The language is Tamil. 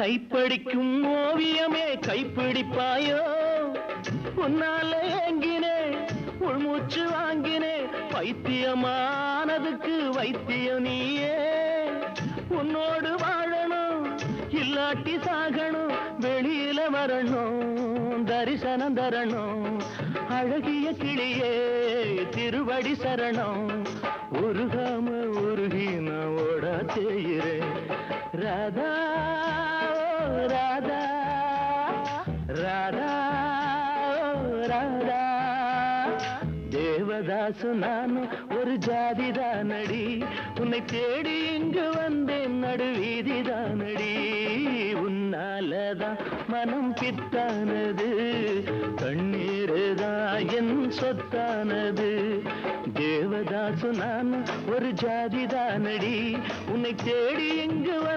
டைப்படிக்கும் ஓவியமே கைப்பிடிப்பாயோ உன்னால ஏங்கினே உள்மூச்சு வாங்கினே பைத்தியமானதுக்கு வைத்தியம் நீயே உன்னோடு வாழணும் இல்லாட்டி சாகணும் வெளியில வரணும் தரிசனம் தரணும் அழகிய கிளியே திருவடி சரணம் உருகாம உருகி நான் ஓட செய்கிறேன் ராதா ராதா ராதா ராதா தேவதாசு நானும் ஒரு ஜாதிதானடி உன்னை தேடி இங்கு வந்தேன் நடுவீதிதானடி உன்னாலதான் மனம் பித்தானது கண்ணீருதான் என் சொத்தானது தேவதாசு நானும் ஒரு ஜாதிதானடி உன்னை தேடி இங்கு